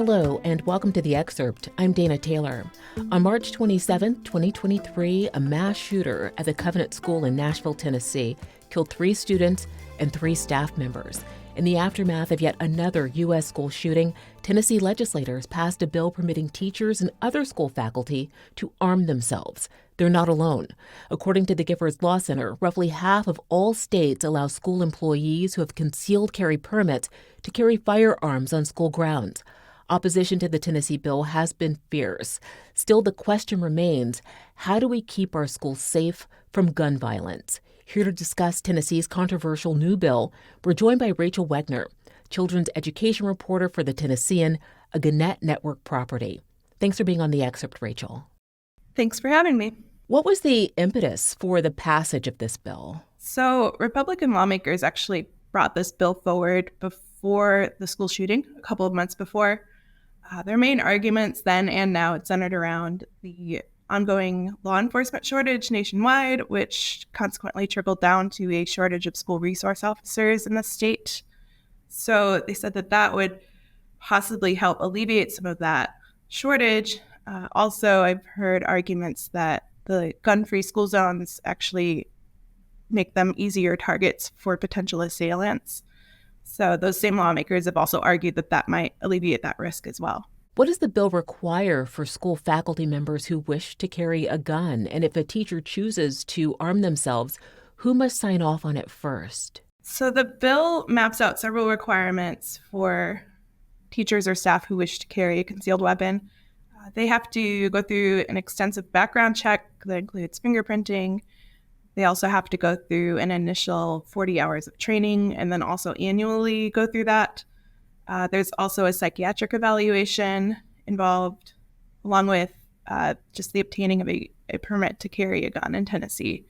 Hello, and welcome to The Excerpt. I'm Dana Taylor. On March 27, 2023, a mass shooter at the Covenant School in Nashville, Tennessee, killed 3 students and 3 staff members. In the aftermath of yet another U.S. school shooting, Tennessee legislators passed a bill permitting teachers and other school faculty to arm themselves. They're not alone. According to the Giffords Law Center, roughly half of all states allow school employees who have concealed carry permits to carry firearms on school grounds. Opposition to the Tennessee bill has been fierce. Still, the question remains, how do we keep our schools safe from gun violence? Here to discuss Tennessee's controversial new bill, we're joined by Rachel Wegner, children's education reporter for the Tennessean, a Gannett Network property. Thanks for being on The Excerpt, Rachel. Thanks for having me. What was the impetus for the passage of this bill? So Republican lawmakers actually brought this bill forward before the school shooting, a couple of months before. Their main arguments then and now, it's centered around the ongoing law enforcement shortage nationwide, which consequently trickled down to a shortage of school resource officers in the state. So they said that that would possibly help alleviate some of that shortage. Also, I've heard arguments that the gun-free school zones actually make them easier targets for potential assailants. So those same lawmakers have also argued that that might alleviate that risk as well. What does the bill require for school faculty members who wish to carry a gun? And if a teacher chooses to arm themselves, who must sign off on it first? So the bill maps out several requirements for teachers or staff who wish to carry a concealed weapon. They have to go through an extensive background check that includes fingerprinting. They also have to go through an initial 40 hours of training and then also annually go through that. There's also a psychiatric evaluation involved, along with just the obtaining of a permit to carry a gun in Tennessee.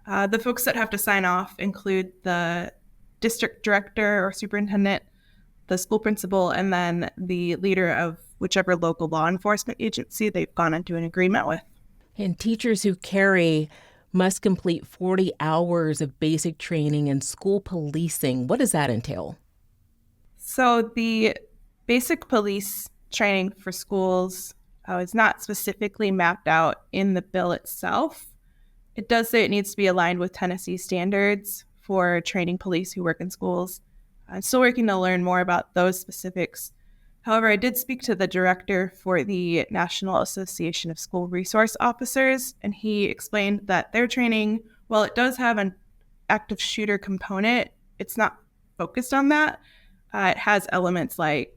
The folks that have to sign off include the district director or superintendent, the school principal, and then the leader of whichever local law enforcement agency they've gone into an agreement with. And teachers who carry must complete 40 hours of basic training in school policing. What does that entail? So the basic police training for schools is not specifically mapped out in the bill itself. It does say it needs to be aligned with Tennessee standards for training police who work in schools. I'm still working to learn more about those specifics. However, I did speak to the director for the National Association of School Resource Officers, and he explained that their training, while it does have an active shooter component, it's not focused on that. It has elements like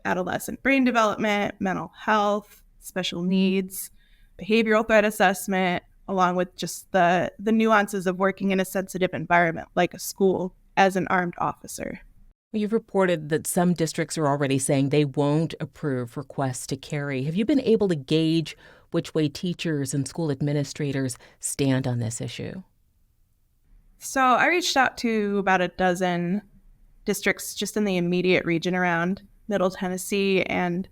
adolescent brain development, mental health, special needs, behavioral threat assessment, along with just the nuances of working in a sensitive environment like a school as an armed officer. You've reported that some districts are already saying they won't approve requests to carry. Have you been able to gauge which way teachers and school administrators stand on this issue? So I reached out to about a dozen districts just in the immediate region around Middle Tennessee, and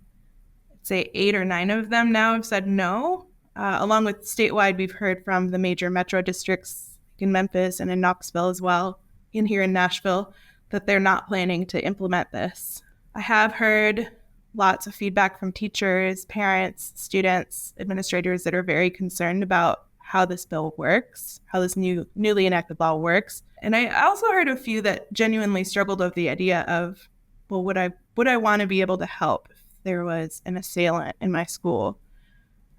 I'd say 8 or 9 of them now have said no. Along with statewide, we've heard from the major metro districts in Memphis and in Knoxville as well, and here in Nashville, that they're not planning to implement this. I have heard lots of feedback from teachers, parents, students, administrators that are very concerned about how this bill works, how this newly enacted law works. And I also heard a few that genuinely struggled with the idea of, well, would I want to be able to help if there was an assailant in my school?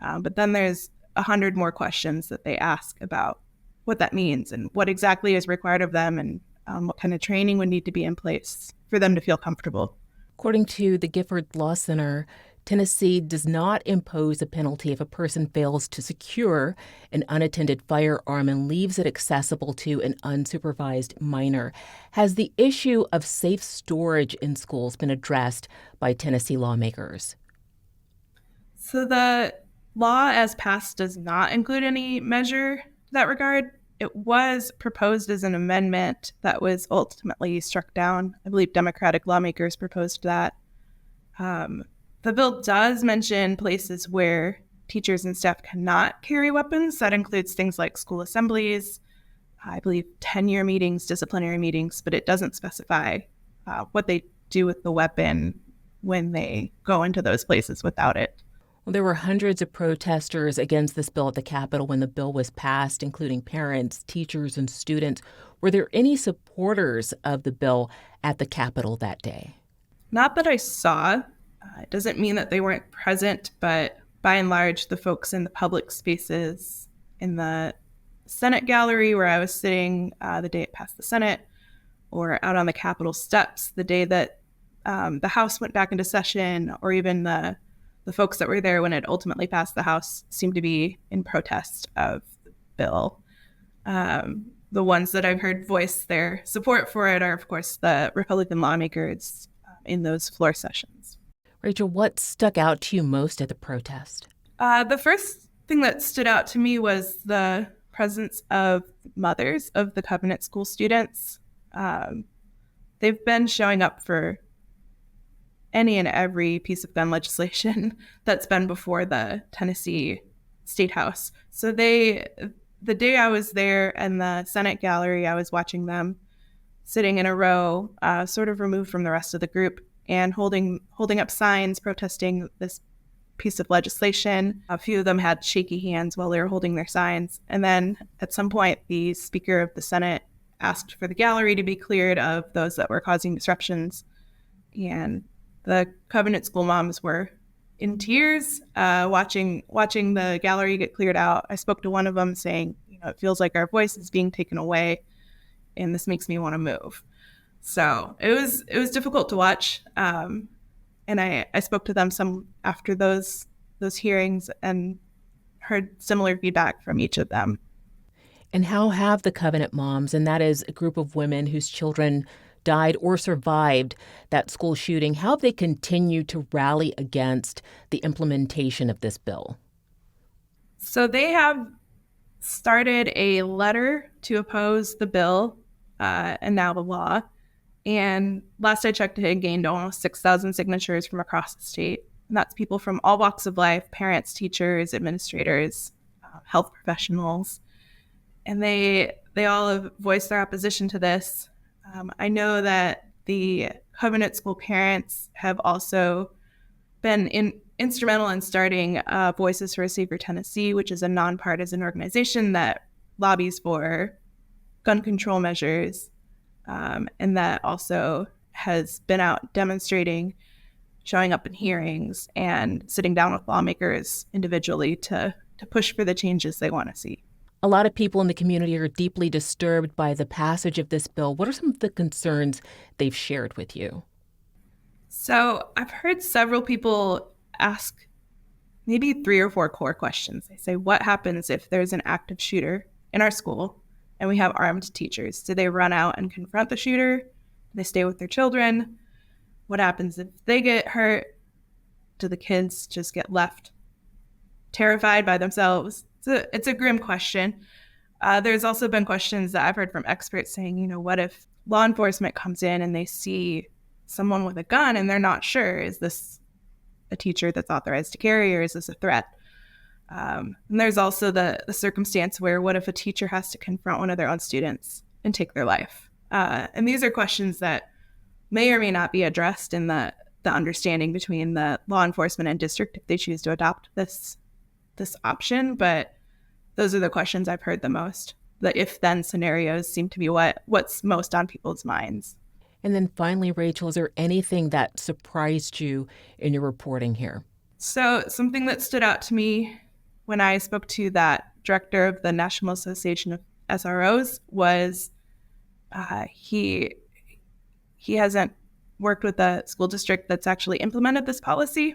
But then there's 100 more questions that they ask about what that means and what exactly is required of them, and what kind of training would need to be in place for them to feel comfortable. According to the Giffords Law Center, Tennessee does not impose a penalty if a person fails to secure an unattended firearm and leaves it accessible to an unsupervised minor. Has the issue of safe storage in schools been addressed by Tennessee lawmakers? So the law as passed does not include any measure in that regard. It was proposed as an amendment that was ultimately struck down. I believe Democratic lawmakers proposed that. The bill does mention places where teachers and staff cannot carry weapons. That includes things like school assemblies, I believe tenure meetings, disciplinary meetings, but it doesn't specify what they do with the weapon when they go into those places without it. Well, there were hundreds of protesters against this bill at the Capitol when the bill was passed, including parents, teachers, and students. Were there any supporters of the bill at the Capitol that day? Not that I saw. It doesn't mean that they weren't present, but by and large, the folks in the public spaces, in the Senate gallery where I was sitting the day it passed the Senate, or out on the Capitol steps the day that the House went back into session, or even the folks that were there when it ultimately passed the House seemed to be in protest of the bill. The ones that I've heard voice their support for it are, of course, the Republican lawmakers in those floor sessions. Rachel, what stuck out to you most at the protest? The first thing that stood out to me was the presence of mothers of the Covenant School students. They've been showing up for any and every piece of gun legislation that's been before the Tennessee State House. So the day I was there in the Senate gallery, I was watching them sitting in a row, sort of removed from the rest of the group, and holding up signs protesting this piece of legislation. A few of them had shaky hands while they were holding their signs. And then at some point, the Speaker of the Senate asked for the gallery to be cleared of those that were causing disruptions. And the Covenant School moms were in tears, watching the gallery get cleared out. I spoke to one of them saying, it feels like our voice is being taken away, and this makes me want to move. So it was difficult to watch. And I spoke to them some after those hearings and heard similar feedback from each of them. And how have the Covenant moms, and that is a group of women whose children died or survived that school shooting, how have they continued to rally against the implementation of this bill? So they have started a letter to oppose the bill and now the law. And last I checked, it had gained almost 6,000 signatures from across the state. And that's people from all walks of life, parents, teachers, administrators, health professionals. And they all have voiced their opposition to this. I know that the Covenant School parents have also been instrumental in starting Voices for a Safer Tennessee, which is a nonpartisan organization that lobbies for gun control measures, and that also has been out demonstrating, showing up in hearings, and sitting down with lawmakers individually to push for the changes they want to see. A lot of people in the community are deeply disturbed by the passage of this bill. What are some of the concerns they've shared with you? So I've heard several people ask maybe 3 or 4 core questions. They say, what happens if there's an active shooter in our school and we have armed teachers? Do they run out and confront the shooter? Do they stay with their children? What happens if they get hurt? Do the kids just get left terrified by themselves? It's a grim question. There's also been questions that I've heard from experts saying, what if law enforcement comes in and they see someone with a gun and they're not sure, is this a teacher that's authorized to carry, or is this a threat? And there's also the circumstance where what if a teacher has to confront one of their own students and take their life? And these are questions that may or may not be addressed in the understanding between the law enforcement and district if they choose to adopt this option. But those are the questions I've heard the most. The if-then scenarios seem to be what's most on people's minds. And then finally, Rachel, is there anything that surprised you in your reporting here? So something that stood out to me when I spoke to that director of the National Association of SROs was he hasn't worked with a school district that's actually implemented this policy.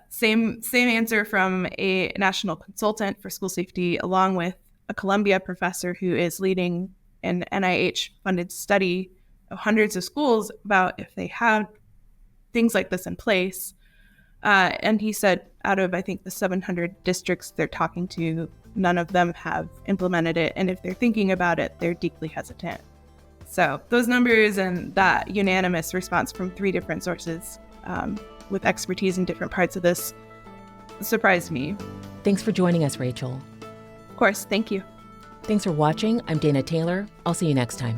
Same answer from a national consultant for school safety, along with a Columbia professor who is leading an NIH-funded study of hundreds of schools about if they have things like this in place. And he said out of, I think, the 700 districts they're talking to, none of them have implemented it. And if they're thinking about it, they're deeply hesitant. So those numbers and that unanimous response from 3 different sources with expertise in different parts of this surprised me. Thanks for joining us, Rachel. Of course. Thank you. Thanks for watching. I'm Dana Taylor. I'll see you next time.